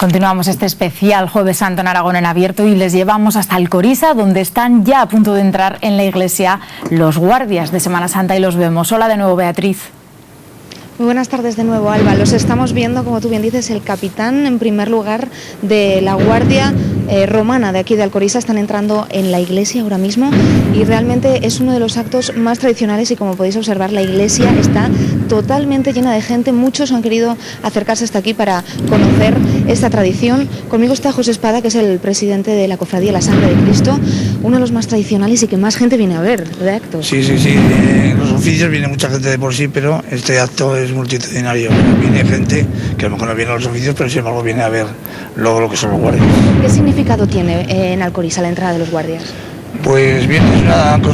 Continuamos este especial Jueves Santo en Aragón en abierto y les llevamos hasta Alcoriza, donde están ya a punto de entrar en la iglesia los guardias de Semana Santa y los vemos. Hola de nuevo, Beatriz. Muy buenas tardes de nuevo, Alba. Los estamos viendo, como tú bien dices, el capitán, en primer lugar, de la Guardia Romana de aquí de Alcoriza. Están entrando en la iglesia ahora mismo y realmente es uno de los actos más tradicionales y, como podéis observar, la iglesia está totalmente llena de gente. Muchos han querido acercarse hasta aquí para conocer esta tradición. Conmigo está José Espada, que es el presidente de la Cofradía La Sangre de Cristo, uno de los más tradicionales y que más gente viene a ver de actos. Sí. Los oficios viene mucha gente de por sí, pero este acto es multitudinario. Viene gente que a lo mejor no viene a los oficios, pero sin embargo viene a ver luego lo que son los guardias. ¿Qué significado tiene en Alcoriza la entrada de los guardias? Pues bien, es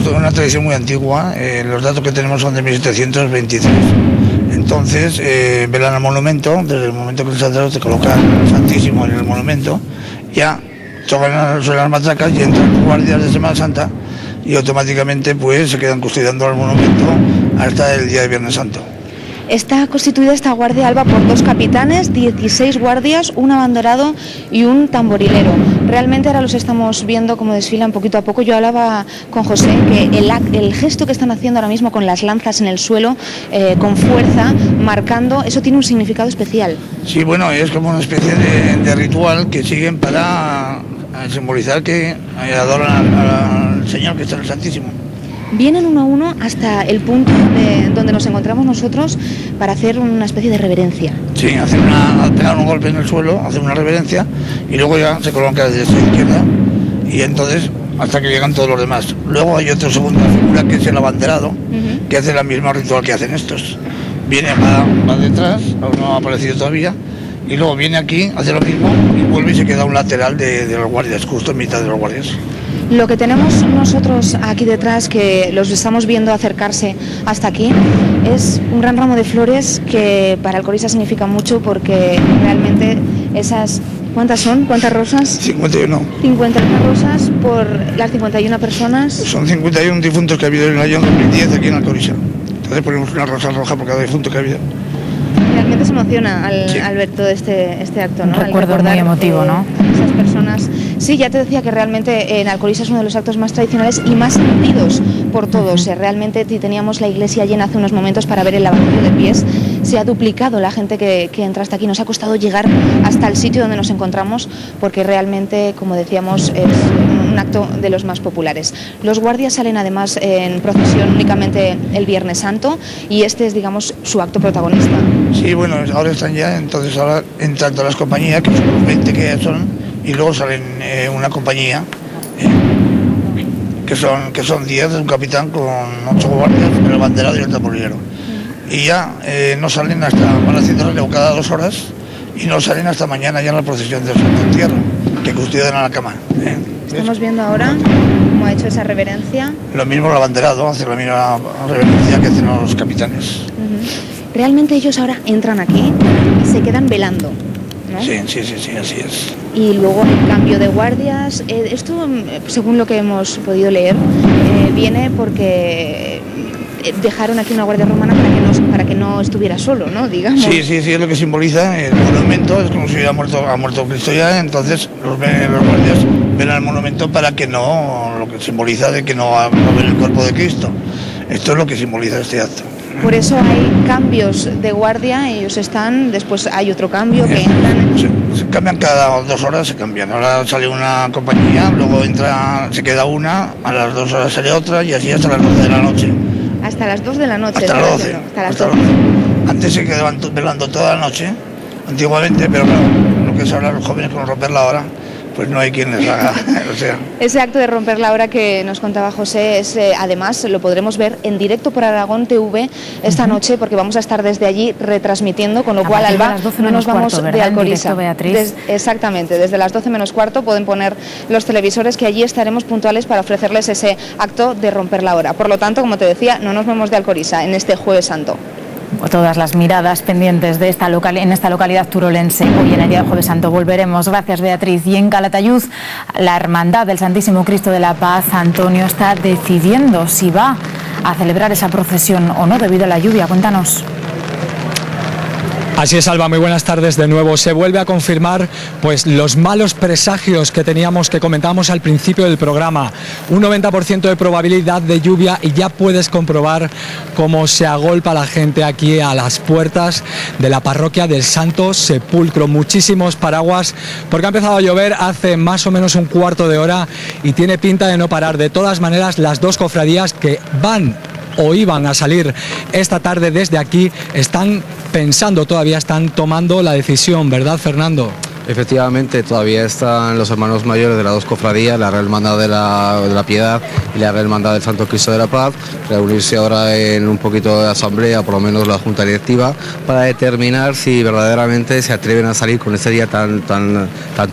una tradición muy antigua. Los datos que tenemos son de 1723. Entonces velan al monumento, desde el momento que el sacerdote coloca el Santísimo en el monumento, ya tocan sobre las matracas y entran los guardias de Semana Santa y automáticamente pues se quedan custodiando el monumento hasta el día de Viernes Santo. Está constituida esta guardia, Alba, por 2 capitanes, 16 guardias, un abanderado y un tamborilero. Realmente ahora los estamos viendo cómo desfilan poquito a poco. Yo hablaba con José que el gesto que están haciendo ahora mismo con las lanzas en el suelo, con fuerza, marcando, eso tiene un significado especial. Sí, bueno, es como una especie de ritual que siguen para simbolizar que adoran al Señor, que está en el Santísimo. Vienen uno a uno hasta el punto donde nos encontramos nosotros para hacer una especie de reverencia. Sí, pegar un golpe en el suelo, hacer una reverencia y luego ya se coloca de derecha a izquierda y entonces hasta que llegan todos los demás. Luego hay otra segunda figura que es el abanderado, que hace la misma ritual que hacen estos. Viene, va detrás, aún no ha aparecido todavía, y luego viene aquí, hace lo mismo y vuelve y se queda a un lateral de los guardias, justo en mitad de los guardias. Lo que tenemos nosotros aquí detrás, que los estamos viendo acercarse hasta aquí, es un gran ramo de flores que para Alcoriza significa mucho, porque realmente esas... ¿Cuántas son? ¿Cuántas rosas? 51. 51 rosas por las 51 personas. Son 51 difuntos que ha habido en el año 2010 aquí en Alcoriza. Entonces ponemos una rosa roja por cada difunto que ha habido. Realmente se emociona al ver todo este acto, ¿no? Un recuerdo muy emotivo, ¿no? Esas personas. Sí, ya te decía que realmente en Alcoriza es uno de los actos más tradicionales y más sentidos por todos. Realmente teníamos la iglesia llena hace unos momentos para ver el lavatorio de pies. Se ha duplicado la gente que entra hasta aquí. Nos ha costado llegar hasta el sitio donde nos encontramos porque realmente, como decíamos, es un acto de los más populares. Los guardias salen además en procesión únicamente el Viernes Santo y este es, digamos, su acto protagonista. Sí, bueno, ahora están ya, entonces ahora entran todas las compañías, que son 20 que son, y luego salen una compañía, que son 10, un capitán con 8 guardias, el abanderado y el tamborilero. Y ya no salen van haciendo relevo cada 2 horas y no salen hasta mañana ya en la procesión del Santo Entierro, que custodian a la cama. Estamos viendo ahora cómo ha hecho esa reverencia. Lo mismo el abanderado, hace la misma reverencia que hacen los capitanes. Realmente ellos ahora entran aquí y se quedan velando, ¿no? Sí, así es. Y luego el cambio de guardias, esto, según lo que hemos podido leer, viene porque dejaron aquí una guardia romana para que no estuviera solo, ¿no? Digamos. Sí, es lo que simboliza el monumento, es como si ha muerto Cristo ya, entonces los guardias ven al monumento para que no, lo que simboliza de que no ven el cuerpo de Cristo. Esto es lo que simboliza este acto. Por eso hay cambios de guardia, ellos están, después hay otro cambio que entran. Se cambian cada 2 horas, se cambian. Ahora sale una compañía, luego se queda una, a las 2 horas sale otra y así hasta las 12 de la noche. Hasta las 2 de la noche. Hasta las 12. Hasta las 12. Antes se quedaban velando toda la noche, antiguamente, pero claro, lo que es ahora los jóvenes con romper la hora, pues no hay quien les haga, o sea. Ese acto de romper la hora que nos contaba José, además lo podremos ver en directo por Aragón TV esta noche, porque vamos a estar desde allí retransmitiendo, con lo cual, Alba, no nos vamos de Alcoriza. Exactamente, desde las 12 menos cuarto pueden poner los televisores, que allí estaremos puntuales para ofrecerles ese acto de romper la hora. Por lo tanto, como te decía, no nos vemos de Alcoriza en este Jueves Santo. Todas las miradas pendientes de en esta localidad turolense. Hoy en el día de Jueves Santo volveremos. Gracias, Beatriz. Y en Calatayud, la Hermandad del Santísimo Cristo de la Paz, Antonio, está decidiendo si va a celebrar esa procesión o no debido a la lluvia. Cuéntanos. Así es, Alba, muy buenas tardes de nuevo. Se vuelve a confirmar pues los malos presagios que teníamos, que comentábamos al principio del programa. Un 90% de probabilidad de lluvia y ya puedes comprobar cómo se agolpa la gente aquí a las puertas de la parroquia del Santo Sepulcro. Muchísimos paraguas porque ha empezado a llover hace más o menos un cuarto de hora y tiene pinta de no parar. De todas maneras, las dos cofradías que van o iban a salir esta tarde desde aquí están pensando, todavía están tomando la decisión, ¿verdad, Fernando? Efectivamente, todavía están los hermanos mayores de las dos cofradías, la Real Hermandad de la Piedad y la Real Hermandad del Santo Cristo de la Paz, reunirse ahora en un poquito de asamblea, por lo menos la Junta Directiva, para determinar si verdaderamente se atreven a salir con este día tan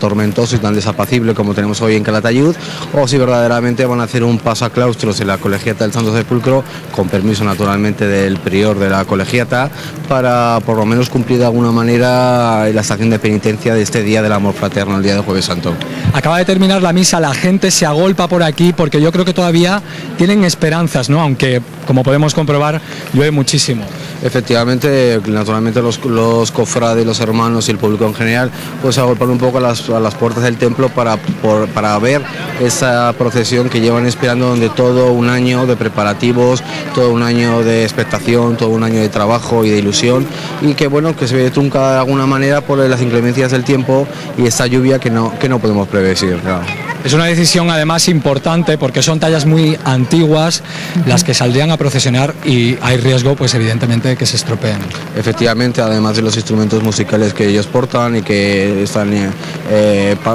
tormentoso y tan desapacible como tenemos hoy en Calatayud, o si verdaderamente van a hacer un pasaclaustros en la colegiata del Santo Sepulcro, con permiso naturalmente del prior de la colegiata, para por lo menos cumplir de alguna manera la estación de penitencia de este día del amor fraterno, el día de Jueves Santo. Acaba de terminar la misa, la gente se agolpa por aquí porque yo creo que todavía tienen esperanzas, ¿no? Aunque, como podemos comprobar, llueve muchísimo. Efectivamente, naturalmente los cofrades, los hermanos y el público en general pues se agolpan un poco a las puertas del templo para ver esa procesión que llevan esperando durante todo un año de preparativos, todo un año de expectación, todo un año de trabajo y de ilusión, y que bueno, que se ve truncada de alguna manera por las inclemencias del tiempo y esta lluvia que no podemos predecir. Claro. Es una decisión además importante porque son tallas muy antiguas las que saldrían a procesionar y hay riesgo pues evidentemente que se estropeen. Efectivamente, además de los instrumentos musicales que ellos portan y que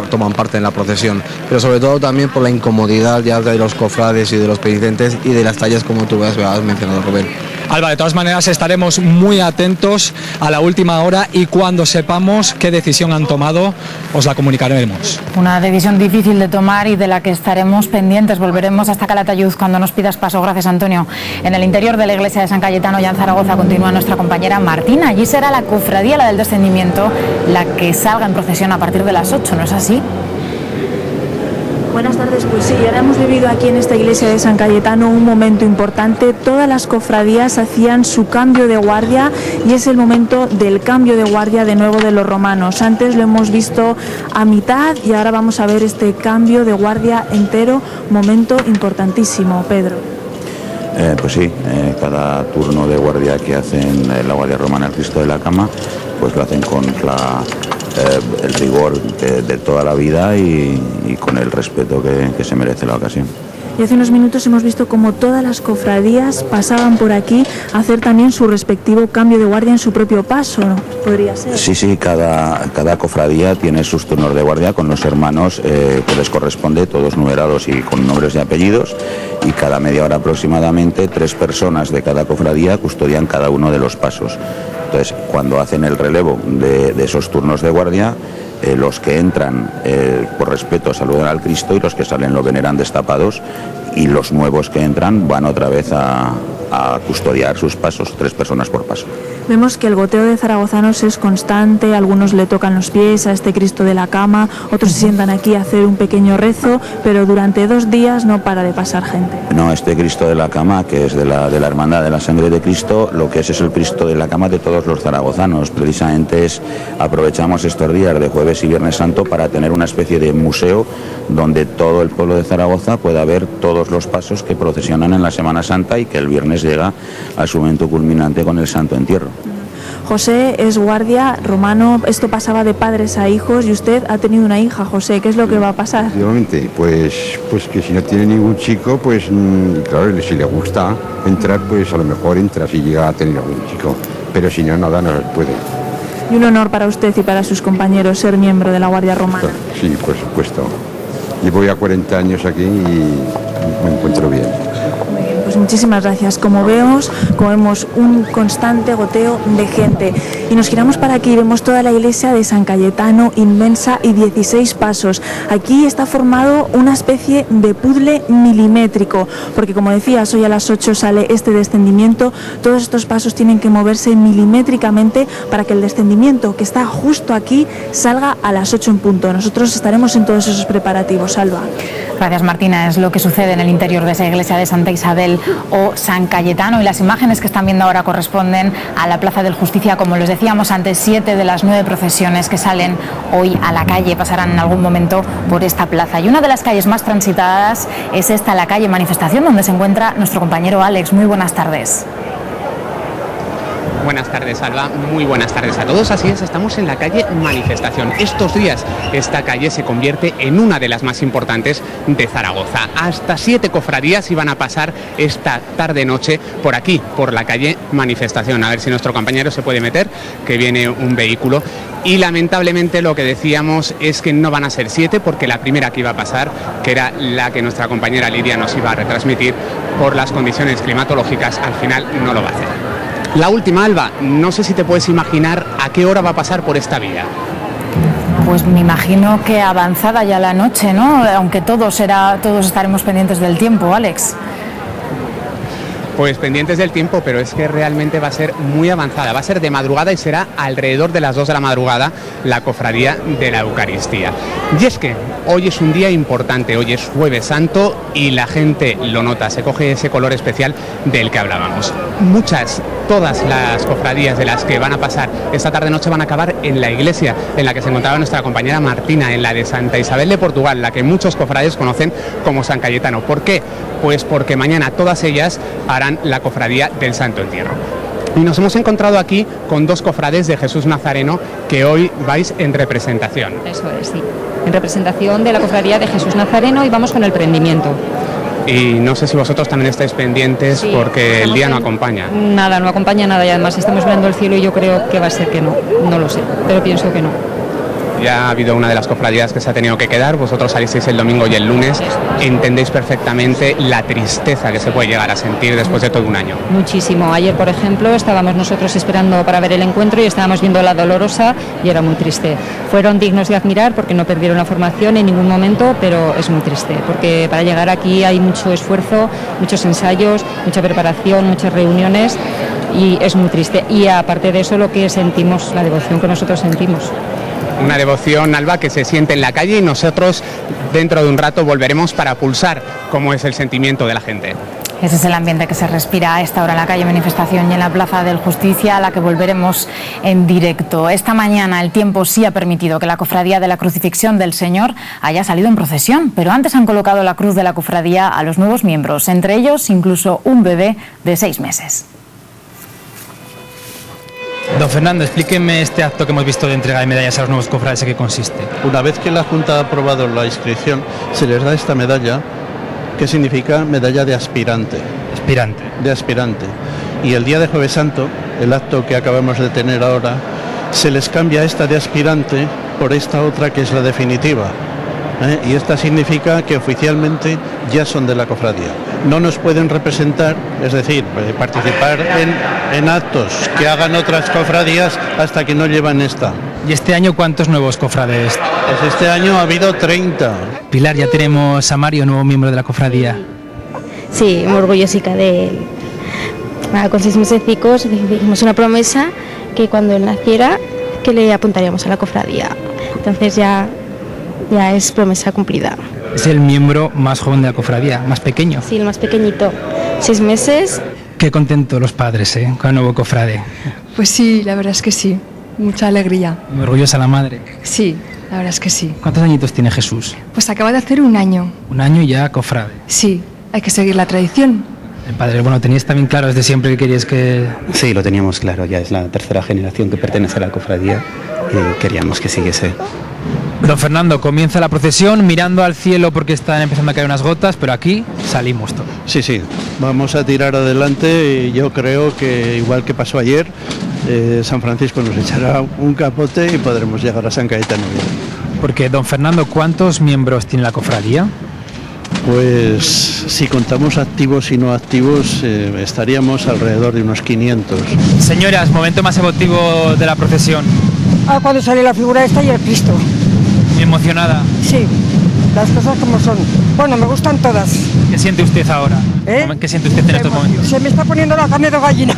toman parte en la procesión, pero sobre todo también por la incomodidad ya de los cofrades y de los penitentes y de las tallas como tú has mencionado, Rubén. Alba, de todas maneras estaremos muy atentos a la última hora y cuando sepamos qué decisión han tomado os la comunicaremos. Una decisión difícil de tomar y de la que estaremos pendientes. Volveremos hasta Calatayud cuando nos pidas paso. Gracias, Antonio. En el interior de la iglesia de San Cayetano, ya en Zaragoza, continúa nuestra compañera Martina. Allí será la cofradía, la del descendimiento, la que salga en procesión a partir de las 8, ¿no es así? Buenas tardes, pues sí, ahora hemos vivido aquí en esta iglesia de San Cayetano un momento importante. Todas las cofradías hacían su cambio de guardia y es el momento del cambio de guardia de nuevo de los romanos. Antes lo hemos visto a mitad y ahora vamos a ver este cambio de guardia entero, momento importantísimo, Pedro. Pues sí, cada turno de guardia que hacen la Guardia Romana al Cristo de la Cama, pues lo hacen con el rigor de toda la vida y con el respeto que se merece la ocasión. Y hace unos minutos hemos visto como todas las cofradías pasaban por aquí a hacer también su respectivo cambio de guardia en su propio paso, ¿no? ¿Podría ser? Sí, cada cofradía tiene sus turnos de guardia con los hermanos que les corresponde, todos numerados y con nombres y apellidos, y cada media hora aproximadamente 3 personas de cada cofradía custodian cada uno de los pasos. Entonces, cuando hacen el relevo de esos turnos de guardia, los que entran por respeto saludan al Cristo y los que salen lo veneran destapados, y los nuevos que entran van otra vez a custodiar sus pasos, 3 personas por paso. Vemos que el goteo de zaragozanos es constante, algunos le tocan los pies a este Cristo de la Cama, otros se sientan aquí a hacer un pequeño rezo, pero durante 2 días no para de pasar gente. No, este Cristo de la Cama, que es de la Hermandad de la Sangre de Cristo, lo que es el Cristo de la Cama de todos los zaragozanos. Precisamente aprovechamos estos días de Jueves y Viernes Santo para tener una especie de museo donde todo el pueblo de Zaragoza pueda ver todos los pasos que procesionan en la Semana Santa y que el viernes llega a su momento culminante con el Santo Entierro. José es guardia romano, esto pasaba de padres a hijos y usted ha tenido una hija, José, ¿qué es lo que va a pasar? Efectivamente, pues que si no tiene ningún chico, pues claro, si le gusta entrar, pues a lo mejor entra si llega a tener algún chico, pero si no, nada, no puede. Y un honor para usted y para sus compañeros ser miembro de la Guardia Romana. Sí, por supuesto. Llevo ya 40 años aquí y me encuentro bien. Pues muchísimas gracias. Como vemos un constante goteo de gente. Y nos giramos para aquí y vemos toda la iglesia de San Cayetano, inmensa y 16 pasos. Aquí está formado una especie de puzzle milimétrico, porque como decías, hoy a las 8 sale este descendimiento. Todos estos pasos tienen que moverse milimétricamente para que el descendimiento, que está justo aquí, salga a las 8 en punto. Nosotros estaremos en todos esos preparativos, Alba. Gracias, Martina. Es lo que sucede en el interior de esa iglesia de Santa Isabel o San Cayetano, y las imágenes que están viendo ahora corresponden a la Plaza del Justicia. Como les decíamos antes, 7 de las 9 procesiones que salen hoy a la calle pasarán en algún momento por esta plaza. Y una de las calles más transitadas es esta, la calle Manifestación, donde se encuentra nuestro compañero Alex. Muy buenas tardes. Buenas tardes, Alba. Muy buenas tardes a todos. Así es, estamos en la calle Manifestación. Estos días esta calle se convierte en una de las más importantes de Zaragoza. Hasta 7 cofradías iban a pasar esta tarde-noche por aquí, por la calle Manifestación. A ver si nuestro compañero se puede meter, que viene un vehículo. Y lamentablemente lo que decíamos es que no van a ser 7, porque la primera que iba a pasar, que era la que nuestra compañera Lidia nos iba a retransmitir, por las condiciones climatológicas, al final no lo va a hacer. La última, Alba, no sé si te puedes imaginar a qué hora va a pasar por esta vía. Pues me imagino que avanzada ya la noche, ¿no? Aunque todos estaremos pendientes del tiempo, Alex. Pues pendientes del tiempo, pero es que realmente va a ser muy avanzada, va a ser de madrugada y será alrededor de las 2 de la madrugada la cofradía de la Eucaristía. Y es que hoy es un día importante, hoy es Jueves Santo y la gente lo nota, se coge ese color especial del que hablábamos. Todas las cofradías de las que van a pasar esta tarde-noche van a acabar en la iglesia en la que se encontraba nuestra compañera Martina, en la de Santa Isabel de Portugal, la que muchos cofrades conocen como San Cayetano. ¿Por qué? Pues porque mañana todas ellas harán la cofradía del Santo Entierro. Y nos hemos encontrado aquí con 2 cofrades de Jesús Nazareno que hoy vais en representación. Eso es, sí. En representación de la cofradía de Jesús Nazareno, y vamos con el prendimiento. Y no sé si vosotros también estáis pendientes, sí, porque el día no acompaña. Nada, no acompaña nada, y además estamos mirando el cielo y yo creo que va a ser que no lo sé, pero pienso que no. Ya ha habido una de las cofradías que se ha tenido que quedar, vosotros salisteis el domingo y el lunes, entendéis perfectamente la tristeza que se puede llegar a sentir después de todo un año. Muchísimo. Ayer, por ejemplo, estábamos nosotros esperando para ver el encuentro y estábamos viendo la Dolorosa y era muy triste. Fueron dignos de admirar porque no perdieron la formación en ningún momento, pero es muy triste, porque para llegar aquí hay mucho esfuerzo, muchos ensayos, mucha preparación, muchas reuniones, y es muy triste. Y aparte de eso, lo que sentimos, la devoción que nosotros sentimos. Una devoción, Alba, que se siente en la calle, y nosotros dentro de un rato volveremos para pulsar cómo es el sentimiento de la gente. Ese es el ambiente que se respira a esta hora en la calle Manifestación y en la Plaza del Justicia, a la que volveremos en directo. Esta mañana el tiempo sí ha permitido que la cofradía de la Crucifixión del Señor haya salido en procesión, pero antes han colocado la cruz de la cofradía a los nuevos miembros, entre ellos incluso un bebé de 6 meses. Don Fernando, explíqueme este acto que hemos visto de entrega de medallas a los nuevos cofrades, ¿en qué consiste? Una vez que la Junta ha aprobado la inscripción, se les da esta medalla, que significa medalla de aspirante. Aspirante. De aspirante. Y el día de Jueves Santo, el acto que acabamos de tener ahora, se les cambia esta de aspirante por esta otra que es la definitiva. Y esta significa que oficialmente ya son de la cofradía. No nos pueden representar, es decir, participar en actos que hagan otras cofradías hasta que no llevan esta. ¿Y este año cuántos nuevos cofrades? Pues este año ha habido 30. Pilar, ya tenemos a Mario, nuevo miembro de la cofradía. Sí, muy orgullosica de él. Con 6 mesecicos hicimos una promesa que cuando él naciera que le apuntaríamos a la cofradía. Entonces ya es promesa cumplida. Es el miembro más joven de la cofradía, más pequeño. Sí, el más pequeñito, 6 meses. Qué contentos los padres, con el nuevo cofrade. Pues sí, la verdad es que sí, mucha alegría. Muy orgullosa la madre. Sí, la verdad es que sí. ¿Cuántos añitos tiene Jesús? Pues acaba de hacer 1 año. 1 año ya cofrade. Sí, hay que seguir la tradición. El padre, bueno, ¿teníais también claro desde siempre que queríais que...? Sí, lo teníamos claro, ya es la 3ª generación que pertenece a la cofradía y queríamos que siguiese. Don Fernando, comienza la procesión mirando al cielo porque están empezando a caer unas gotas, pero aquí salimos todos. Sí, vamos a tirar adelante y yo creo que igual que pasó ayer, San Francisco nos echará un capote y podremos llegar a San Cayetano. Porque, don Fernando, ¿cuántos miembros tiene la cofradía? Pues si contamos activos y no activos, estaríamos alrededor de unos 500. Señoras, momento más emotivo de la procesión. Cuando sale la figura esta y el Cristo. ¿Muy emocionada? Sí, las cosas como son. Bueno, me gustan todas. ¿Qué siente usted ahora? ¿Qué siente usted en estos momentos? Se me está poniendo la carne de gallina.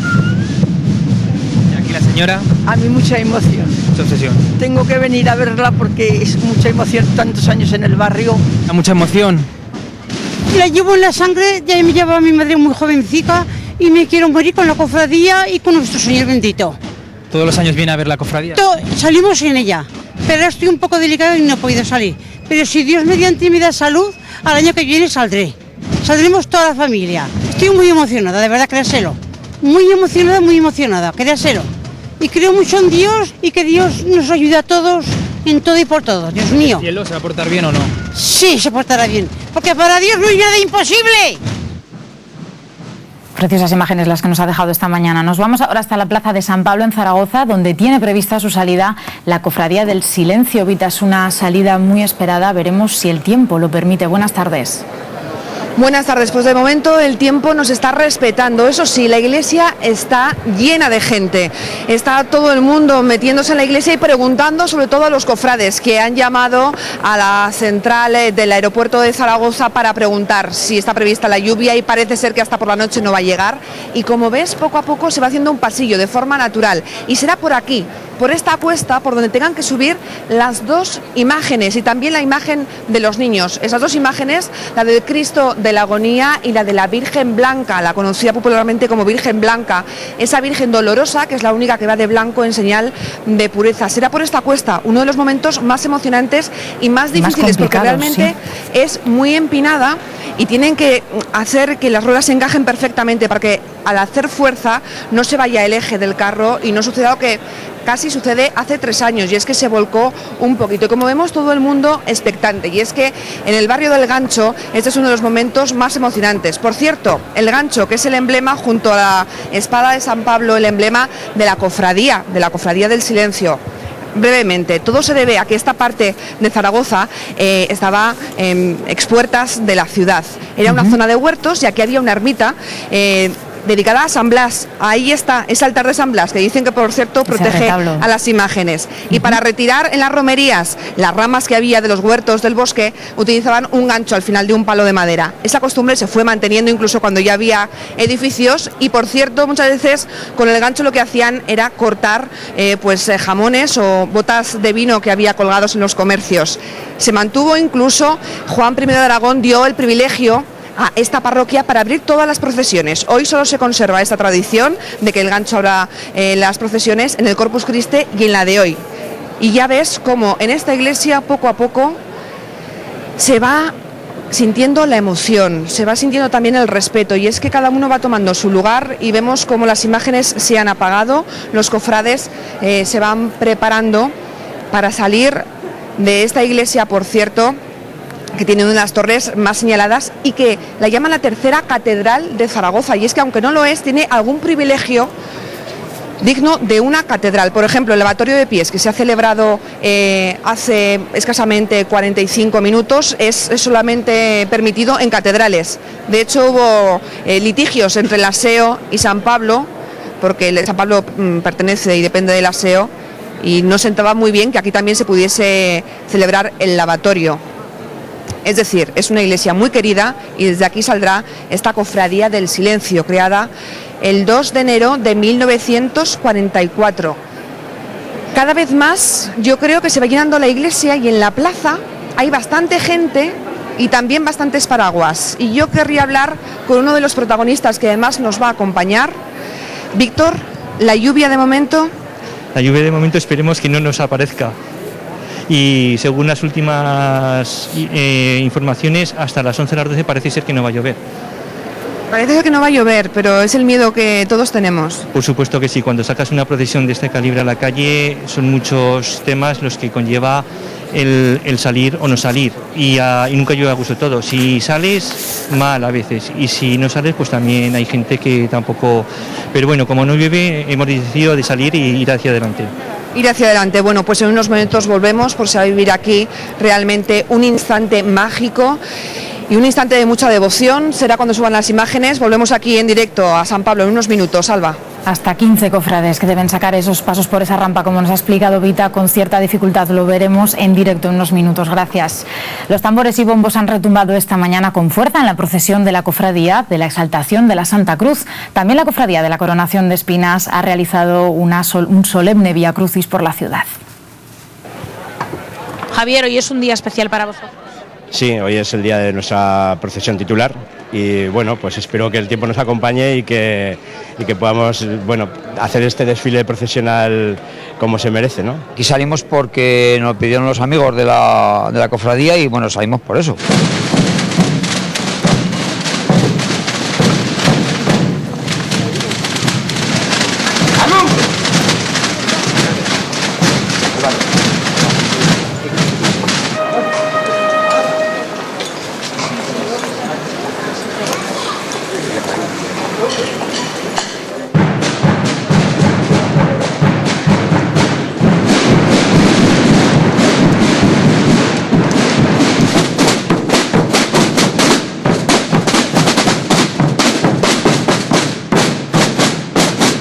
¿Y aquí la señora? A mí mucha emoción. Mucha obsesión. Tengo que venir a verla porque es mucha emoción, tantos años en el barrio. ¿Mucha emoción? la llevo en la sangre, ya me llevaba mi madre muy jovencita y me quiero morir con la cofradía y con nuestro Señor bendito. ¿Todos los años viene a ver la cofradía? Salimos en ella, pero ahora estoy un poco delicada y no he podido salir. Pero si Dios mediante me da salud, al año que viene saldré. Saldremos toda la familia. Estoy muy emocionada, de verdad, créaselo. Muy emocionada, créaselo. Y creo mucho en Dios y que Dios nos ayude a todos en todo y por todo, Dios mío. ¿El cielo se va a portar bien o no? Sí, se portará bien, porque para Dios no hay nada imposible. Preciosas imágenes las que nos ha dejado esta mañana. Nos vamos ahora hasta la Plaza de San Pablo en Zaragoza, donde tiene prevista su salida la Cofradía del Silencio. Vita, es una salida muy esperada. Veremos si el tiempo lo permite. Buenas tardes. Buenas tardes, pues de momento el tiempo nos está respetando, eso sí, la iglesia está llena de gente, está todo el mundo metiéndose en la iglesia y preguntando sobre todo a los cofrades que han llamado a la central del aeropuerto de Zaragoza para preguntar si está prevista la lluvia y parece ser que hasta por la noche no va a llegar y como ves poco a poco se va haciendo un pasillo de forma natural y será por aquí, por esta cuesta, por donde tengan que subir las dos imágenes y también la imagen de los niños, esas dos imágenes, la del Cristo de la Agonía y la de la Virgen Blanca, la conocida popularmente como Virgen Blanca, esa Virgen dolorosa que es la única que va de blanco en señal de pureza. Será por esta cuesta uno de los momentos más emocionantes y más difíciles porque realmente sí, es muy empinada y tienen que hacer que las ruedas se encajen perfectamente para que al hacer fuerza no se vaya el eje del carro y no suceda lo que casi sucede hace 3 años y es que se volcó un poquito y como vemos todo el mundo expectante y es que en el barrio del Gancho este es uno de los momentos más emocionantes. Por cierto, el Gancho, que es el emblema junto a la espada de San Pablo, el emblema de la cofradía del Silencio. Brevemente, todo se debe a que esta parte de Zaragoza estaba expuertas de la ciudad. Era una zona de huertos y aquí había una ermita dedicada a San Blas. Ahí está ese altar de San Blas, que dicen que por cierto protege a las imágenes. Y para retirar en las romerías las ramas que había de los huertos del bosque, utilizaban un gancho al final de un palo de madera. Esa costumbre se fue manteniendo incluso cuando ya había edificios y por cierto muchas veces con el gancho lo que hacían era cortar jamones o botas de vino que había colgados en los comercios. Se mantuvo incluso, Juan I de Aragón dio el privilegio a esta parroquia para abrir todas las procesiones. Hoy solo se conserva esta tradición de que el gancho abra las procesiones en el Corpus Christi y en la de hoy. Y ya ves cómo en esta iglesia poco a poco se va sintiendo la emoción, se va sintiendo también el respeto y es que cada uno va tomando su lugar y vemos cómo las imágenes se han apagado, los cofrades se van preparando para salir de esta iglesia, por cierto, que tiene una de las torres más señaladas y que la llaman la tercera catedral de Zaragoza y es que aunque no lo es, tiene algún privilegio digno de una catedral. Por ejemplo, el lavatorio de pies que se ha celebrado hace escasamente 45 minutos es solamente permitido en catedrales. De hecho hubo litigios entre el Aseo y San Pablo, porque San Pablo pertenece y depende del Aseo y no sentaba muy bien que aquí también se pudiese celebrar el lavatorio. Es decir, es una iglesia muy querida y desde aquí saldrá esta Cofradía del Silencio, creada el 2 de enero de 1944. Cada vez más yo creo que se va llenando la iglesia y en la plaza hay bastante gente y también bastantes paraguas. Y yo querría hablar con uno de los protagonistas que además nos va a acompañar. Víctor, ¿la lluvia de momento? La lluvia de momento esperemos que no nos aparezca. Y según las últimas informaciones, hasta las 11 de la 12 parece ser que no va a llover. Parece ser que no va a llover, pero es el miedo que todos tenemos. Por supuesto que sí, cuando sacas una procesión de este calibre a la calle son muchos temas los que conlleva el salir o no salir y nunca llueve a gusto todo. Si sales, mal a veces, y si no sales, pues también hay gente que tampoco... Pero bueno, como no llueve, hemos decidido de salir y ir hacia adelante. Ir hacia adelante. Bueno, pues en unos momentos volvemos, por si va a vivir aquí realmente un instante mágico y un instante de mucha devoción. Será cuando suban las imágenes. Volvemos aquí en directo a San Pablo en unos minutos. Alba. Hasta 15 cofrades que deben sacar esos pasos por esa rampa, como nos ha explicado Vita, con cierta dificultad. Lo veremos en directo en unos minutos. Gracias. Los tambores y bombos han retumbado esta mañana con fuerza en la procesión de la Cofradía de la Exaltación de la Santa Cruz. También la Cofradía de la Coronación de Espinas ha realizado un solemne Vía Crucis por la ciudad. Javier, hoy es un día especial para vosotros. Sí, hoy es el día de nuestra procesión titular y bueno, pues espero que el tiempo nos acompañe y que podamos, bueno, hacer este desfile procesional como se merece, ¿no? Aquí salimos porque nos pidieron los amigos de la cofradía y bueno, salimos por eso.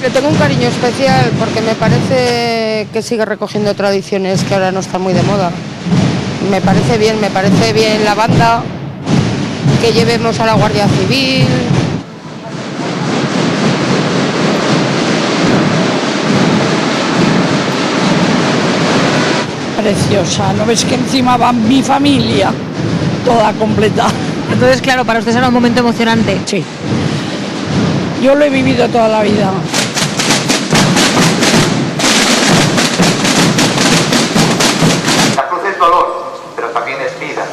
Le tengo un cariño especial porque me parece que sigue recogiendo tradiciones que ahora no están muy de moda. Me parece bien la banda, que llevemos a la Guardia Civil. Preciosa, ¿no ves que encima va mi familia toda completa? Entonces, claro, para usted será un momento emocionante. Sí. Yo lo he vivido toda la vida. La cruz es dolor, pero también es vida.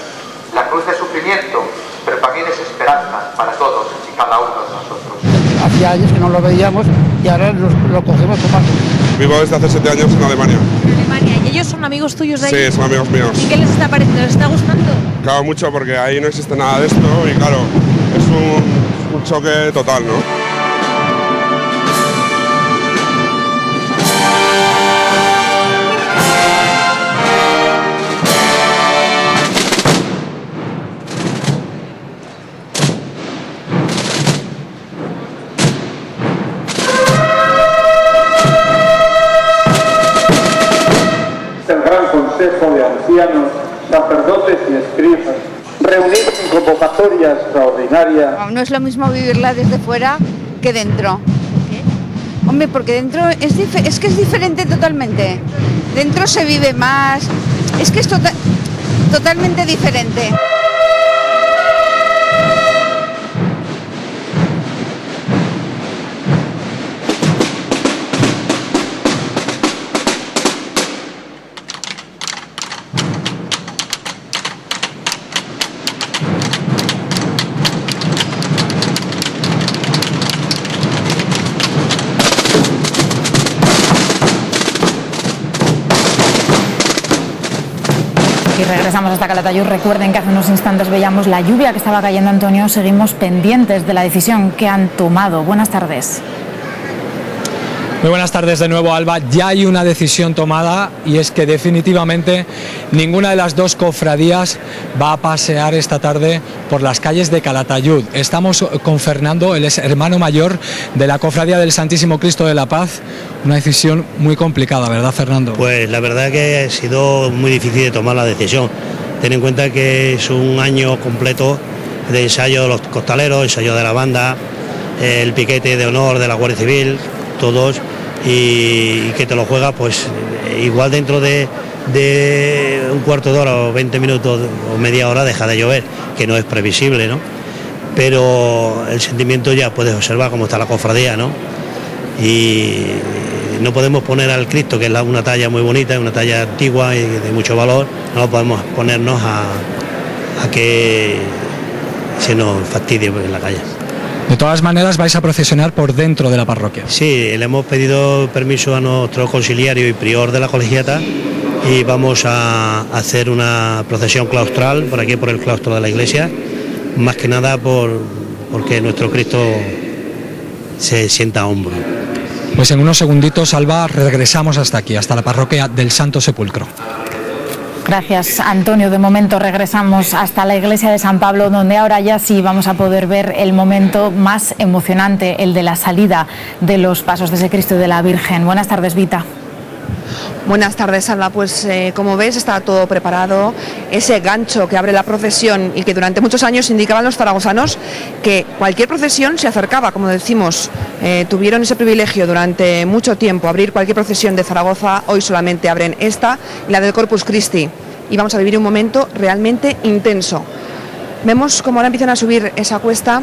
La cruz es sufrimiento, pero también es esperanza para todos y cada uno de nosotros. Hacía años que no lo veíamos y ahora lo cogemos tomando. Vivo desde hace 7 años en Alemania. En Alemania. ¿Y ellos son amigos tuyos de ahí? Sí, son amigos míos. ¿Y qué les está pareciendo? ¿Les está gustando? Claro, mucho, porque ahí no existe nada de esto y claro, es un choque total, ¿no? Consejo de Ancianos, sacerdotes y escribas, reunirse en convocatoria extraordinaria. No es lo mismo vivirla desde fuera que dentro. ¿Por qué? Hombre, porque dentro es que es diferente totalmente. Dentro se vive más, es que es totalmente diferente. Y regresamos hasta Calatayud. Recuerden que hace unos instantes veíamos la lluvia que estaba cayendo, Antonio. Seguimos pendientes de la decisión que han tomado. Buenas tardes. Muy buenas tardes de nuevo, Alba. Ya hay una decisión tomada y es que definitivamente ninguna de las dos cofradías va a pasear esta tarde por las calles de Calatayud. Estamos con Fernando, él es hermano mayor de la Cofradía del Santísimo Cristo de la Paz. Una decisión muy complicada, ¿verdad, Fernando? Pues la verdad que ha sido muy difícil de tomar la decisión. Ten en cuenta que es un año completo de ensayo de los costaleros, ensayo de la banda, el piquete de honor de la Guardia Civil, todos, y que te lo juegas pues igual dentro de un cuarto de hora o 20 minutos o media hora deja de llover, que no es previsible, ¿no? Pero el sentimiento ya puedes observar cómo está la cofradía, ¿no? Y no podemos poner al Cristo, que es una talla muy bonita, una talla antigua y de mucho valor, no podemos ponernos a que se nos fastidie en la calle. De todas maneras, vais a procesionar por dentro de la parroquia. Sí, le hemos pedido permiso a nuestro conciliario y prior de la colegiata y vamos a hacer una procesión claustral por aquí, por el claustro de la iglesia, más que nada porque nuestro Cristo se sienta a hombro. Pues en unos segunditos, Alba, regresamos hasta aquí, hasta la parroquia del Santo Sepulcro. Gracias, Antonio. De momento regresamos hasta la iglesia de San Pablo, donde ahora ya sí vamos a poder ver el momento más emocionante, el de la salida de los pasos de ese Cristo y de la Virgen. Buenas tardes, Vita. Buenas tardes, Alba. Pues como ves, está todo preparado. Ese gancho que abre la procesión y que durante muchos años indicaban los zaragozanos que cualquier procesión se acercaba, como decimos, tuvieron ese privilegio durante mucho tiempo, abrir cualquier procesión de Zaragoza. Hoy solamente abren esta y la del Corpus Christi. y vamos a vivir un momento realmente intenso. Vemos cómo ahora empiezan a subir esa cuesta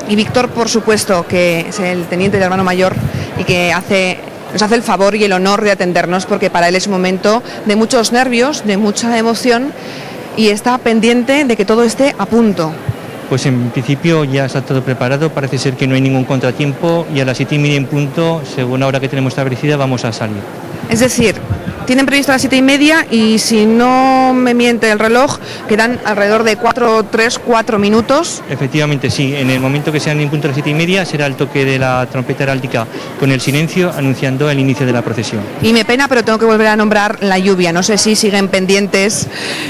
y Víctor, por supuesto, que es el teniente de hermano mayor y que nos hace el favor y el honor de atendernos, porque para él es un momento de muchos nervios, de mucha emoción, y está pendiente de que todo esté a punto. Pues en principio ya está todo preparado, parece ser que no hay ningún contratiempo y a las 7:30 en punto, según la hora que tenemos establecida, vamos a salir. Es decir, tienen previsto a las 7:30 y si no me miente el reloj, quedan alrededor de 4 minutos. Efectivamente, sí, en el momento que sean en punto a las 7:30 será el toque de la trompeta heráldica con el silencio anunciando el inicio de la procesión. Y me pena, pero tengo que volver a nombrar la lluvia. No sé si siguen pendientes,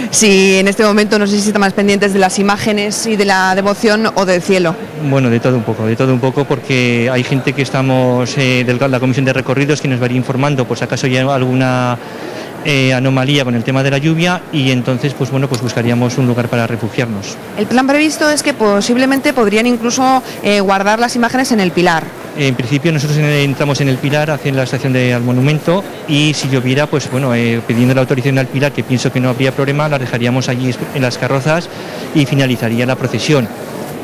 si en este momento no sé si están más pendientes de las imágenes y de la devoción o del cielo. Bueno, de todo un poco, porque hay gente que estamos de la Comisión de Recorridos que nos va a ir informando por si acaso hay alguna anomalía con el tema de la lluvia y entonces pues buscaríamos un lugar para refugiarnos. El plan previsto es que posiblemente podrían incluso guardar las imágenes en el Pilar. En principio nosotros entramos en el Pilar hacia la estación del monumento y si lloviera pidiendo la autorización al Pilar, que pienso que no habría problema, la dejaríamos allí en las carrozas y finalizaría la procesión.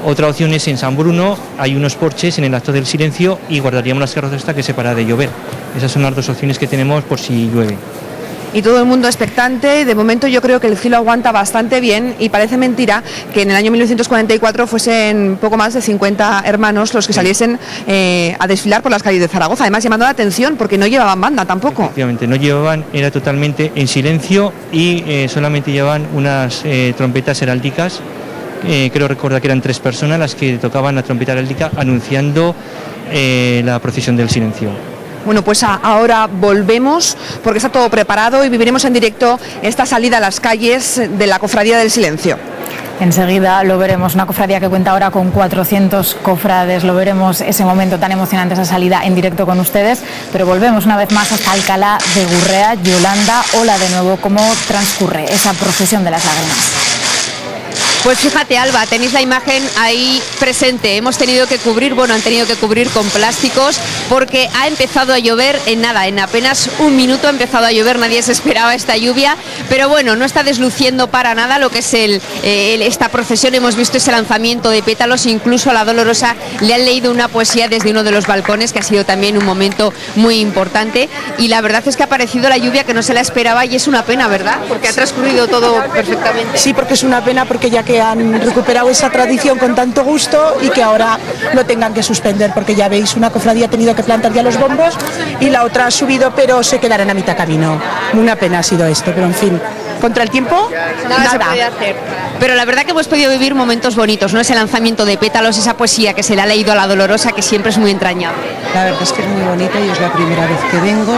Otra opción es en San Bruno, hay unos porches en el acto del silencio y guardaríamos las carrozas hasta que se para de llover. Esas son las dos opciones que tenemos por si llueve. Y todo el mundo expectante. De momento yo creo que el cielo aguanta bastante bien y parece mentira que en el año 1944 fuesen poco más de 50 hermanos los que saliesen a desfilar por las calles de Zaragoza, además llamando la atención porque no llevaban banda tampoco. Efectivamente, no llevaban, era totalmente en silencio y solamente llevaban unas trompetas heráldicas. Creo recordar que eran 3 personas las que tocaban la trompeta heráldica anunciando la procesión del silencio. Bueno, pues ahora volvemos porque está todo preparado y viviremos en directo esta salida a las calles de la Cofradía del Silencio. Enseguida lo veremos, una cofradía que cuenta ahora con 400 cofrades, lo veremos ese momento tan emocionante, esa salida en directo con ustedes, pero volvemos una vez más hasta Alcalá de Gurrea. Yolanda, hola de nuevo, ¿cómo transcurre esa procesión de las lágrimas? Pues fíjate, Alba, tenéis la imagen ahí presente. Han tenido que cubrir con plásticos porque ha empezado a llover en apenas un minuto ha empezado a llover, nadie se esperaba esta lluvia, pero bueno, no está desluciendo para nada lo que es esta procesión. Hemos visto ese lanzamiento de pétalos, incluso a la Dolorosa le han leído una poesía desde uno de los balcones, que ha sido también un momento muy importante, y la verdad es que ha aparecido la lluvia que no se la esperaba y es una pena, ¿verdad? Porque ha transcurrido todo perfectamente. Sí, porque es una pena, porque ya que han recuperado esa tradición con tanto gusto y que ahora lo tengan que suspender, porque ya veis, una cofradía ha tenido que plantar ya los bombos y la otra ha subido, pero se quedarán a mitad camino. Una pena ha sido esto, pero en fin, contra el tiempo, nada. Se puede hacer. Pero la verdad que hemos podido vivir momentos bonitos, ¿no? Ese lanzamiento de pétalos, esa poesía que se le ha leído a la Dolorosa, que siempre es muy entrañable. La verdad es que es muy bonita y es la primera vez que vengo.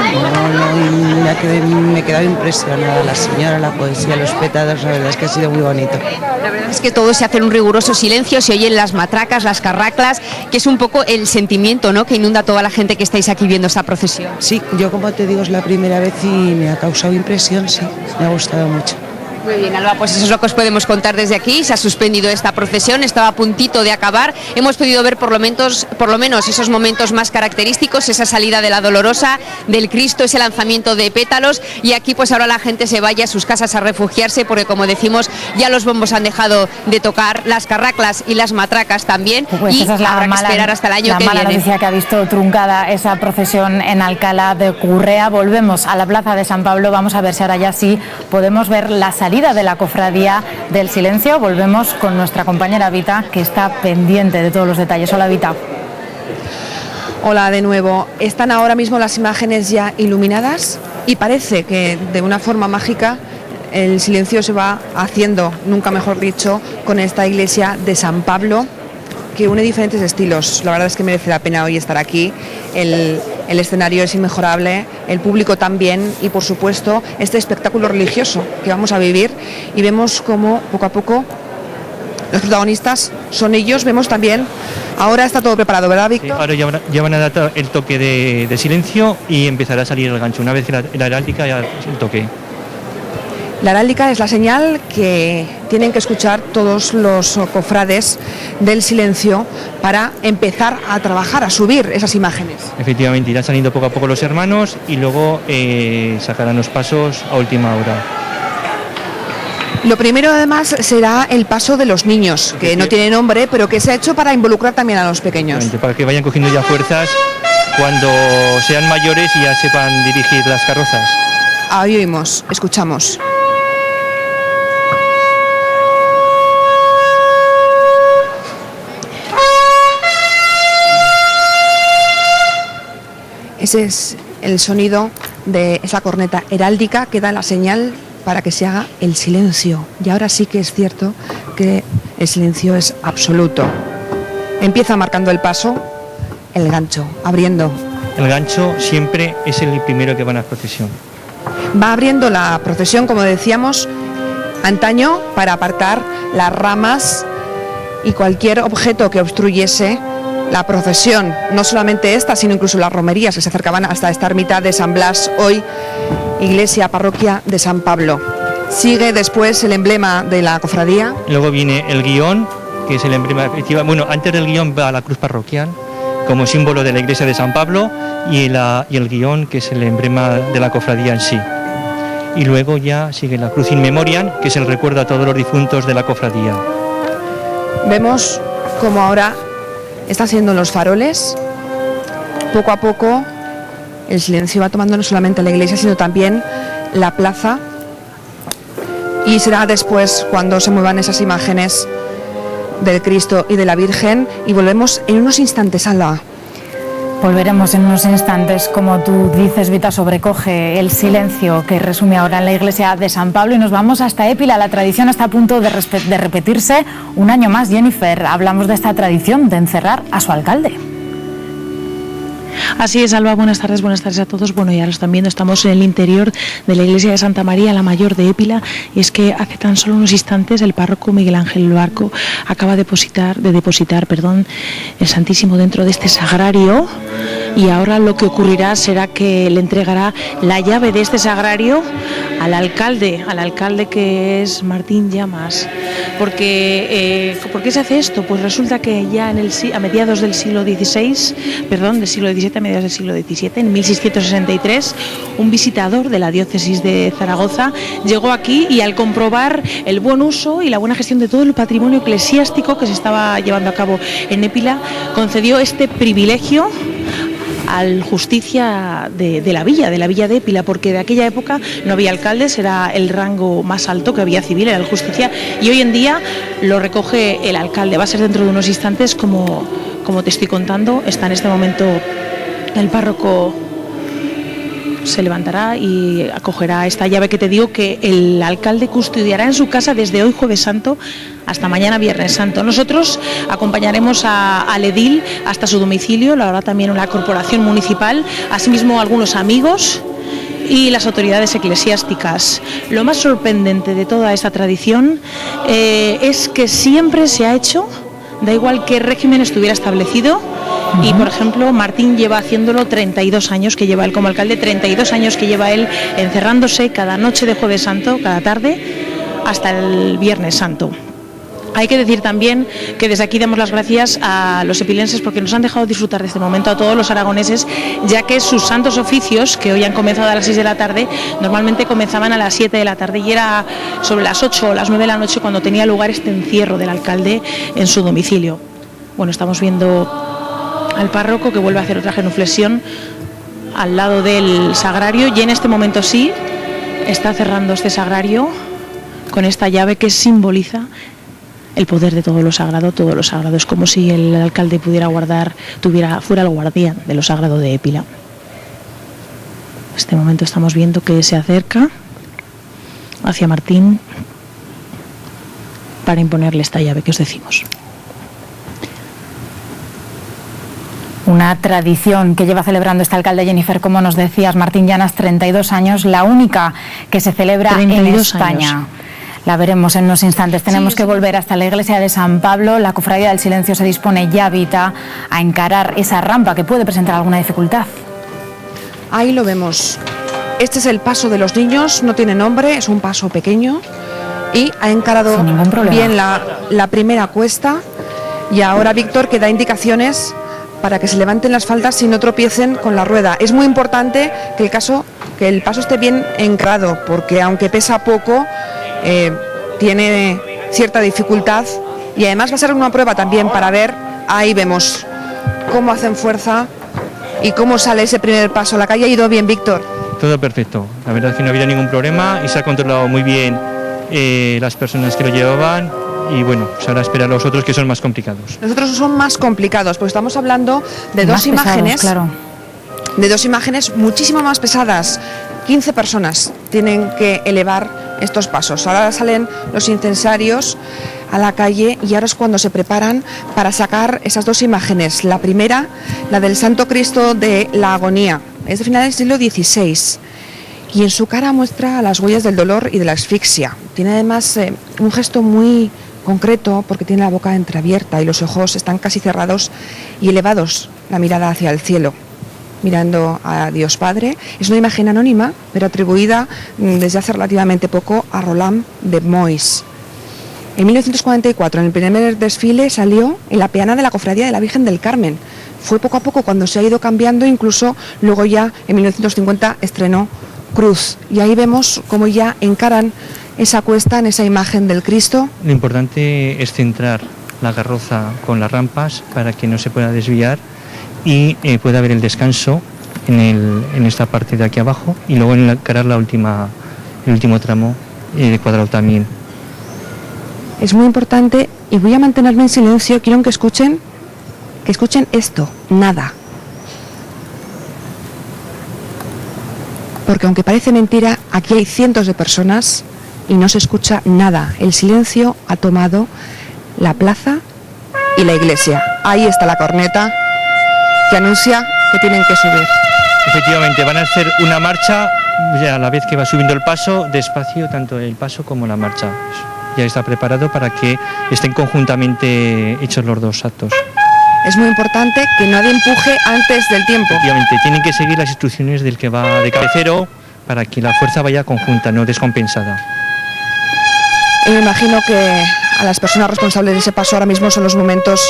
Me he quedado impresionada, la señora, la poesía, los pétalos, la verdad es que ha sido muy bonito. La verdad es que todo se hace en un riguroso silencio, se oyen las matracas, las carraclas, que es un poco el sentimiento, ¿no?, que inunda a toda la gente que estáis aquí viendo esta procesión. Sí, yo como te digo es la primera vez y me ha causado impresión, sí, me ha gustado mucho. Muy bien, Alba, pues eso es lo que os podemos contar desde aquí. Se ha suspendido esta procesión, estaba a puntito de acabar. Hemos podido ver por lo menos esos momentos más característicos, esa salida de la Dolorosa, del Cristo, ese lanzamiento de pétalos, y aquí pues ahora la gente se vaya a sus casas a refugiarse porque, como decimos, ya los bombos han dejado de tocar, las carraclas y las matracas también, pues y esa es habrá que esperar hasta el año que viene. La mala noticia que ha visto truncada esa procesión en Alcalá de Gurrea. Volvemos a la Plaza de San Pablo, vamos a ver si ahora ya sí podemos ver la salida de la Cofradía del Silencio. Volvemos con nuestra compañera Vita, que está pendiente de todos los detalles. Hola, Vita. Hola de nuevo. Están ahora mismo las imágenes ya iluminadas y parece que de una forma mágica el silencio se va haciendo, nunca mejor dicho, con esta iglesia de San Pablo, que une diferentes estilos. La verdad es que merece la pena hoy estar aquí. El escenario es inmejorable, el público también, y por supuesto este espectáculo religioso que vamos a vivir, y vemos cómo poco a poco los protagonistas son ellos. Vemos también, ahora está todo preparado, ¿verdad, Víctor? Sí, ahora ya van a dar el toque de silencio y empezará a salir el gancho, una vez que la heráldica ya el toque. La heráldica es la señal que tienen que escuchar todos los cofrades del silencio para empezar a trabajar, a subir esas imágenes. Efectivamente, irán saliendo poco a poco los hermanos y luego sacarán los pasos a última hora. Lo primero además será el paso de los niños, que no tiene nombre, pero que se ha hecho para involucrar también a los pequeños. Para que vayan cogiendo ya fuerzas cuando sean mayores y ya sepan dirigir las carrozas. Ahí oímos, escuchamos. Ese es el sonido de esa corneta heráldica que da la señal para que se haga el silencio. Y ahora sí que es cierto que el silencio es absoluto. Empieza marcando el paso, el gancho, abriendo. El gancho siempre es el primero que va en la procesión. Va abriendo la procesión, como decíamos, antaño, para apartar las ramas y cualquier objeto que obstruyese la procesión, no solamente esta, sino incluso las romerías que se acercaban hasta esta ermita de San Blas, hoy iglesia parroquia de San Pablo. Sigue después el emblema de la cofradía. Luego viene el guión, que es el emblema, bueno, antes del guión va la cruz parroquial, como símbolo de la iglesia de San Pablo, y el guión, que es el emblema de la cofradía en sí. Y luego ya sigue la cruz in memoriam, que es el recuerdo a todos los difuntos de la cofradía. Vemos como ahora está haciendo los faroles. Poco a poco el silencio va tomando no solamente la iglesia, sino también la plaza. Y será después cuando se muevan esas imágenes del Cristo y de la Virgen. Y volvemos en unos instantes, Alba. Volveremos en unos instantes. Como tú dices, Vita, sobrecoge el silencio que resume ahora en la iglesia de San Pablo y nos vamos hasta Épila. La tradición está a punto de repetirse un año más. Jennifer, hablamos de esta tradición de encerrar a su alcalde. Así es, Alba, buenas tardes a todos. Bueno, ya lo están viendo, estamos en el interior de la iglesia de Santa María la Mayor de Épila, y es que hace tan solo unos instantes el párroco Miguel Ángel Barco acaba de depositar el Santísimo dentro de este sagrario, y ahora lo que ocurrirá será que le entregará la llave de este sagrario al alcalde que es Martín Llamas. ¿Por qué se hace esto? Pues resulta que ya a mediados del siglo XVII, a mediados del siglo XVII, en 1663, un visitador de la diócesis de Zaragoza llegó aquí y al comprobar el buen uso y la buena gestión de todo el patrimonio eclesiástico que se estaba llevando a cabo en Épila, concedió este privilegio al justicia de la villa de Épila, porque de aquella época no había alcaldes, era el rango más alto que había civil, era el justicia, y hoy en día lo recoge el alcalde. Va a ser dentro de unos instantes, como te estoy contando. Está en este momento el párroco, se levantará y acogerá esta llave que te digo que el alcalde custodiará en su casa desde hoy Jueves Santo hasta mañana Viernes Santo. Nosotros acompañaremos al edil hasta su domicilio, lo hará también la corporación municipal, asimismo algunos amigos y las autoridades eclesiásticas. Lo más sorprendente de toda esta tradición es que siempre se ha hecho, da igual qué régimen estuviera establecido. Y, por ejemplo, Martín lleva haciéndolo 32 años que lleva él como alcalde, 32 años que lleva él encerrándose cada noche de Jueves Santo, cada tarde, hasta el Viernes Santo. Hay que decir también que desde aquí damos las gracias a los epilenses porque nos han dejado disfrutar de este momento, a todos los aragoneses, ya que sus santos oficios, que hoy han comenzado a las 6 de la tarde, normalmente comenzaban a las 7 de la tarde y era sobre las 8 o las 9 de la noche cuando tenía lugar este encierro del alcalde en su domicilio. Bueno, estamos viendo al párroco que vuelve a hacer otra genuflexión al lado del sagrario, y en este momento sí está cerrando este sagrario con esta llave que simboliza el poder de todo lo sagrado. Todo lo sagrado es como si el alcalde fuera el guardián de lo sagrado de Épila. En este momento estamos viendo que se acerca hacia Martín para imponerle esta llave que os decimos. Una tradición que lleva celebrando este alcalde, Jennifer, como nos decías, Martín Llanas, 32 años, la única que se celebra en España. Años. La veremos en unos instantes. Tenemos que volver hasta la iglesia de San Pablo. La Cofradía del Silencio se dispone ya, Vita, a encarar esa rampa que puede presentar alguna dificultad. Ahí lo vemos. Este es el paso de los niños, no tiene nombre, es un paso pequeño y ha encarado bien la primera cuesta. Y ahora Víctor, que da indicaciones para que se levanten las faldas y no tropiecen con la rueda. Es muy importante que el paso esté bien encarado, porque aunque pesa poco, tiene cierta dificultad y además va a ser una prueba también para ver, ahí vemos cómo hacen fuerza y cómo sale ese primer paso. La calle ha ido bien, Víctor. Todo perfecto, la verdad es que no ha habido ningún problema y se ha controlado muy bien las personas que lo llevaban y bueno, pues ahora espera a los otros que son más complicados. Los otros son más complicados, porque estamos hablando de dos imágenes, claro. De dos imágenes muchísimo más pesadas. 15 personas tienen que elevar estos pasos. Ahora salen los incensarios a la calle y ahora es cuando se preparan para sacar esas dos imágenes. La primera, la del Santo Cristo de la Agonía, es de finales del siglo XVI y en su cara muestra las huellas del dolor y de la asfixia. Tiene además un gesto muy concreto porque tiene la boca entreabierta y los ojos están casi cerrados y elevados, la mirada hacia el cielo, mirando a Dios Padre. Es una imagen anónima, pero atribuida desde hace relativamente poco a Roland de Mois. En 1944, en el primer desfile, salió en la peana de la Cofradía de la Virgen del Carmen. Fue poco a poco cuando se ha ido cambiando, incluso luego ya en 1950 estrenó Cruz. Y ahí vemos cómo ya encaran esa cuesta en esa imagen del Cristo. Lo importante es centrar la carroza con las rampas para que no se pueda desviar y pueda haber el descanso en esta parte de aquí abajo y luego encarar el último tramo de cuadrado también. Es muy importante y voy a mantenerme en silencio. Quiero que escuchen esto, nada. Porque aunque parece mentira, aquí hay cientos de personas y no se escucha nada. El silencio ha tomado la plaza y la iglesia. Ahí está la corneta que anuncia que tienen que subir. Efectivamente, van a hacer una marcha ya a la vez que va subiendo el paso, despacio, tanto el paso como la marcha. Ya está preparado para que estén conjuntamente hechos los dos actos. Es muy importante que nadie empuje antes del tiempo. Efectivamente, tienen que seguir las instrucciones del que va de cabecero para que la fuerza vaya conjunta, no descompensada. Y me imagino que a las personas responsables de ese paso ahora mismo son los momentos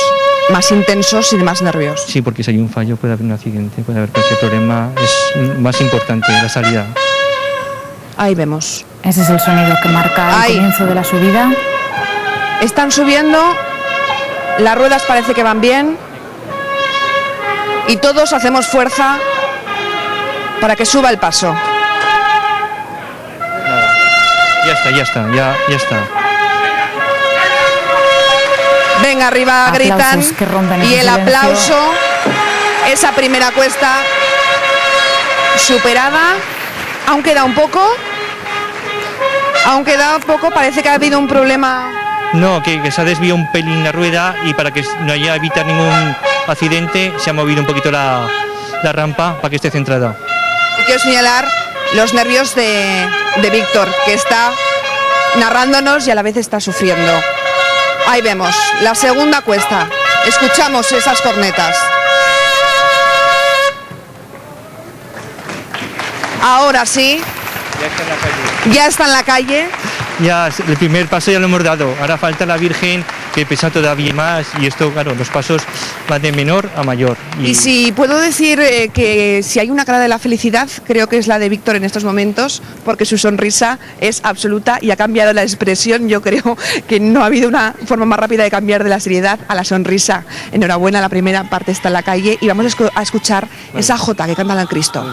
más intensos y de más nervios. Sí, porque si hay un fallo puede haber un accidente, puede haber cualquier problema. Es más importante la salida. Ahí vemos. Ese es el sonido que marca el comienzo de la subida. Están subiendo, las ruedas parece que van bien y todos hacemos fuerza para que suba el paso. Ya está. Venga, arriba, gritan. Y el aplauso, esa primera cuesta superada. Aún queda un poco, parece que ha habido un problema. No, que se ha desviado un pelín la rueda y para que no haya evitar ningún accidente se ha movido un poquito la rampa para que esté centrada. Y quiero señalar los nervios de Víctor, que está narrándonos y a la vez está sufriendo. Ahí vemos la segunda cuesta, escuchamos esas cornetas. Ahora sí, ya está en la calle. Ya el primer paso ya lo hemos dado, ahora falta la Virgen, que pesa todavía más, y esto, claro, los pasos van de menor a mayor. Y si puedo decir que si hay una cara de la felicidad, creo que es la de Víctor en estos momentos, porque su sonrisa es absoluta y ha cambiado la expresión. Yo creo que no ha habido una forma más rápida de cambiar de la seriedad a la sonrisa. Enhorabuena, la primera parte está en la calle y vamos a escuchar esa jota que canta el Cristo.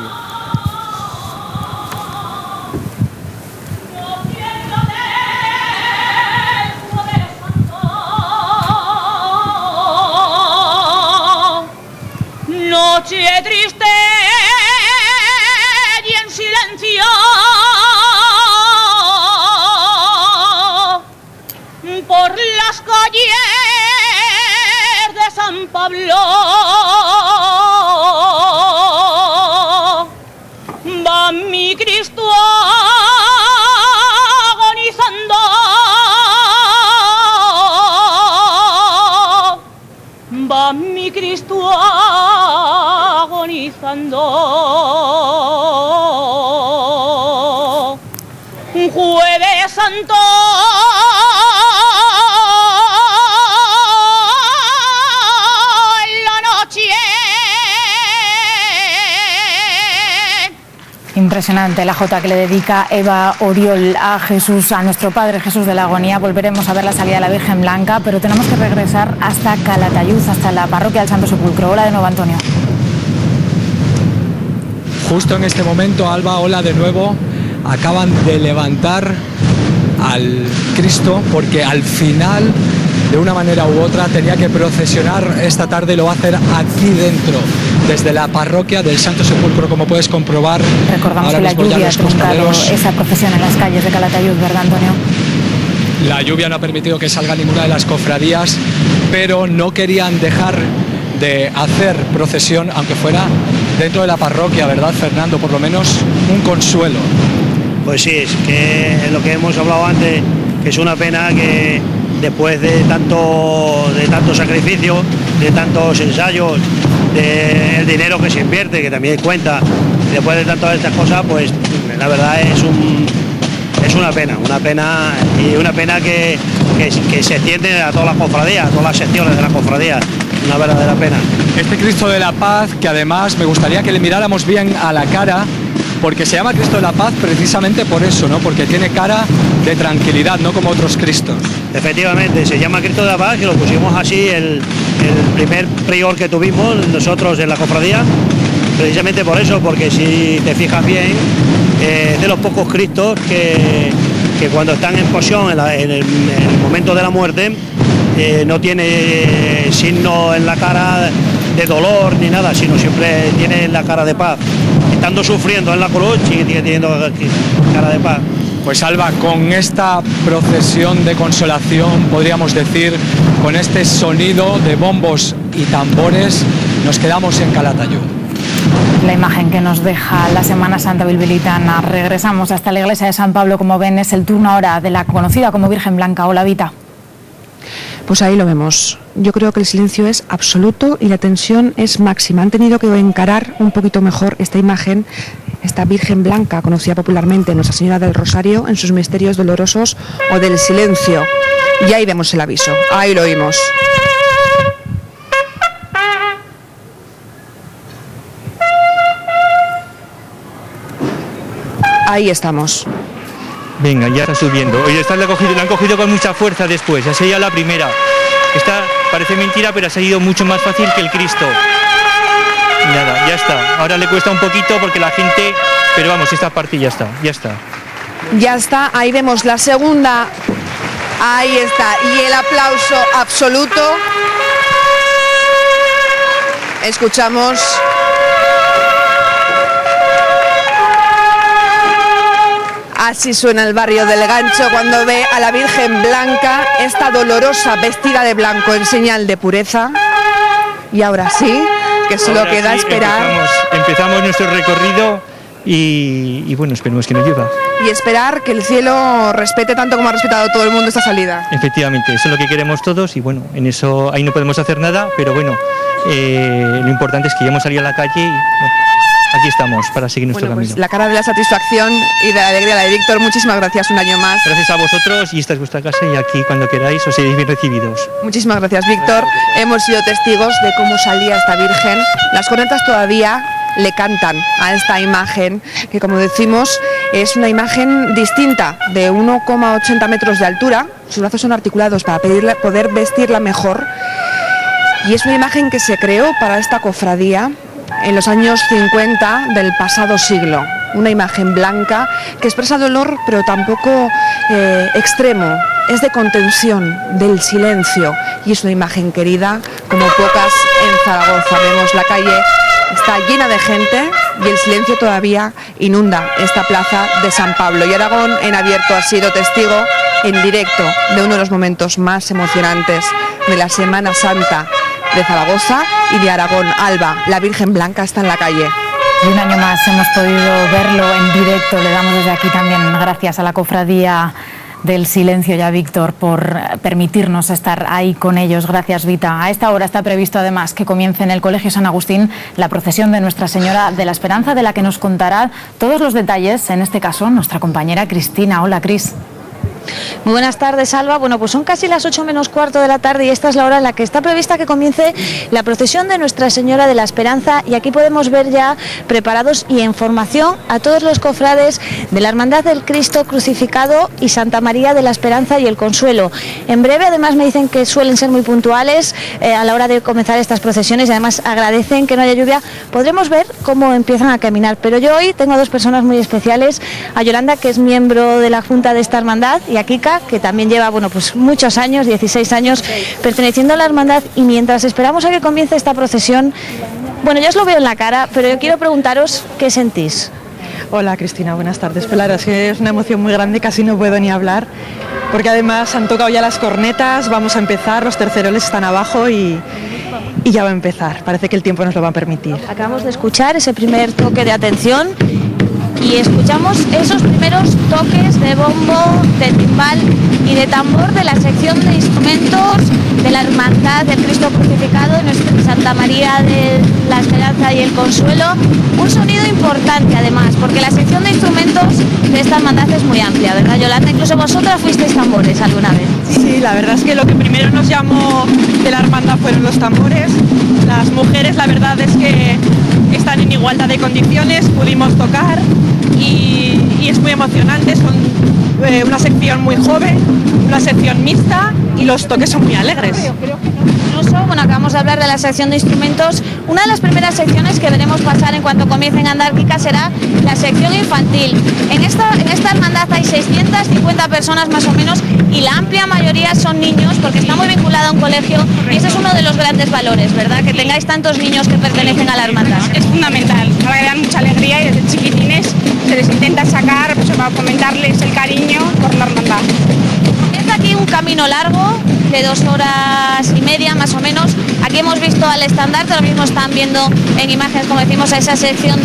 Noche triste y en silencio por las calles de San Pablo va mi Cristo agonizando, va mi Cristo agonizando. Un Jueves Santo en la noche. Impresionante la jota que le dedica Eva Oriol a Jesús, a nuestro Padre Jesús de la Agonía. Volveremos a ver la salida de la Virgen Blanca, pero tenemos que regresar hasta Calatayud, hasta la parroquia del Santo Sepulcro. Hola de nuevo, Antonio. Justo en este momento, Alba, hola de nuevo. Acaban de levantar al Cristo porque al final, de una manera u otra, tenía que procesionar esta tarde y lo va a hacer aquí dentro, desde la parroquia del Santo Sepulcro, como puedes comprobar. Recordamos que la lluvia ha truncado esa procesión en las calles de Calatayud, ¿verdad, Antonio? La lluvia no ha permitido que salga ninguna de las cofradías, pero no querían dejar de hacer procesión, aunque fuera dentro de la parroquia, ¿verdad, Fernando? Por lo menos un consuelo. Pues sí, es que es lo que hemos hablado antes, que es una pena que después de tanto sacrificio, de tantos ensayos, del dinero que se invierte, que también cuenta, después de tantas estas cosas, pues la verdad es una pena que se extiende a todas las cofradías, a todas las secciones de las cofradías. Una verdadera pena. Este Cristo de la Paz, que además me gustaría que le miráramos bien a la cara, porque se llama Cristo de la Paz precisamente por eso, ¿no? Porque tiene cara de tranquilidad, no como otros Cristos. Efectivamente, se llama Cristo de la Paz, que lo pusimos así el primer prior que tuvimos nosotros en la cofradía, precisamente por eso, porque si te fijas bien, de los pocos Cristos que cuando están en posición en el momento de la muerte, no tiene signo en la cara de dolor ni nada, sino siempre tiene la cara de paz. Estando sufriendo en la cruz, sigue teniendo cara de paz. Pues Alba, con esta procesión de consolación, podríamos decir, con este sonido de bombos y tambores, nos quedamos en Calatayud. La imagen que nos deja la Semana Santa bilbilitana. Regresamos hasta la iglesia de San Pablo. Como ven, es el turno ahora de la conocida como Virgen Blanca. Hola, Vita. Pues ahí lo vemos. Yo creo que el silencio es absoluto y la tensión es máxima. Han tenido que encarar un poquito mejor esta imagen, esta Virgen Blanca, conocida popularmente Nuestra Señora del Rosario, en sus misterios dolorosos o del silencio. Y ahí vemos el aviso, ahí lo oímos. Ahí estamos. Venga, ya está subiendo. Oye, esta la han cogido con mucha fuerza después. Ya sería la primera. Esta parece mentira, pero ha salido mucho más fácil que el Cristo. Nada, ya está. Ahora le cuesta un poquito porque la gente... Pero vamos, esta parte ya está. Ya está, ahí vemos la segunda. Ahí está. Y el aplauso absoluto. Escuchamos... Así suena el barrio del Gancho cuando ve a la Virgen Blanca, esta dolorosa vestida de blanco en señal de pureza. Y ahora sí, que solo queda esperar. Empezamos nuestro recorrido y bueno, esperemos que nos llueva. Y esperar que el cielo respete tanto como ha respetado todo el mundo esta salida. Efectivamente, eso es lo que queremos todos y bueno, en eso ahí no podemos hacer nada, pero bueno, lo importante es que ya hemos salido a la calle y... Bueno, aquí estamos para seguir nuestro camino. La cara de la satisfacción y de la alegría, la de Víctor. Muchísimas gracias un año más. Gracias a vosotros y esta es vuestra casa y aquí cuando queráis os seréis bien recibidos. Muchísimas gracias, Víctor. Hemos sido testigos de cómo salía esta Virgen. Las cornetas todavía le cantan a esta imagen, que como decimos es una imagen distinta, de 1,80 metros de altura. Sus brazos son articulados para poder vestirla mejor. Y es una imagen que se creó para esta cofradía en los años 50 del pasado siglo. Una imagen blanca que expresa dolor, pero tampoco extremo. Es de contención, del silencio. Y es una imagen querida como pocas en Zaragoza. Vemos la calle, está llena de gente y el silencio todavía inunda esta plaza de San Pablo. Y Aragón en abierto ha sido testigo en directo de uno de los momentos más emocionantes de la Semana Santa de Zaragoza y de Aragón. Alba, la Virgen Blanca está en la calle. Y un año más hemos podido verlo en directo. Le damos desde aquí también gracias a la Cofradía del Silencio y a Víctor por permitirnos estar ahí con ellos. Gracias, Vita. A esta hora está previsto además que comience en el Colegio San Agustín la procesión de Nuestra Señora de la Esperanza, de la que nos contará todos los detalles, en este caso nuestra compañera Cristina. Hola, Cris. Muy buenas tardes, Alba. Bueno, pues son casi las 8 menos cuarto de la tarde y esta es la hora en la que está prevista que comience la procesión de Nuestra Señora de la Esperanza, y aquí podemos ver ya preparados y en formación a todos los cofrades de la Hermandad del Cristo Crucificado y Santa María de la Esperanza y el Consuelo. En breve, además, me dicen que suelen ser muy puntuales a la hora de comenzar estas procesiones y además agradecen que no haya lluvia. Podremos ver cómo empiezan a caminar, pero yo hoy tengo a dos personas muy especiales, a Yolanda, que es miembro de la Junta de esta hermandad, y a Kika, que también lleva pues muchos años, 16 años, perteneciendo a la hermandad, y mientras esperamos a que comience esta procesión, bueno, yo os lo veo en la cara, pero yo quiero preguntaros qué sentís. Hola Cristina, buenas tardes. Pues la verdad es que es una emoción muy grande, casi no puedo ni hablar, porque además han tocado ya las cornetas, vamos a empezar, los terceroles están abajo y ya va a empezar, parece que el tiempo nos lo va a permitir. Acabamos de escuchar ese primer toque de atención y escuchamos esos primeros toques de bombo, de timbal y de tambor de la sección de instrumentos de la Hermandad del Cristo Crucificado de Nuestra Santa María de la Esperanza y el Consuelo. Un sonido importante además, porque la sección de instrumentos de esta hermandad es muy amplia, ¿verdad, Yolanda? Incluso vosotras fuisteis tambores alguna vez. Sí, la verdad es que lo que primero nos llamó de la hermandad fueron los tambores. Las mujeres, la verdad es que están en igualdad de condiciones, pudimos tocar y es muy emocionante. Son una sección muy joven, una sección mixta y los toques son muy alegres. Incluso, bueno, acabamos de hablar de la sección de instrumentos. Una de las primeras secciones que veremos pasar en cuanto comiencen a andar, Kika, será la sección infantil. En esta hermandad hay 650 personas más o menos y la amplia mayoría son niños, porque está muy vinculada a un colegio y ese es uno de los grandes valores, ¿verdad? Que tengáis tantos niños que pertenecen a la hermandad. Es fundamental, la verdad, mucha alegría, y desde chiquitines se les intenta sacar pues, para fomentarles el cariño por la hermandad. Comienza aquí un camino largo de 2 horas y media más o menos. Aquí hemos visto al estandarte, ahora mismo están viendo en imágenes, como decimos, a esa sección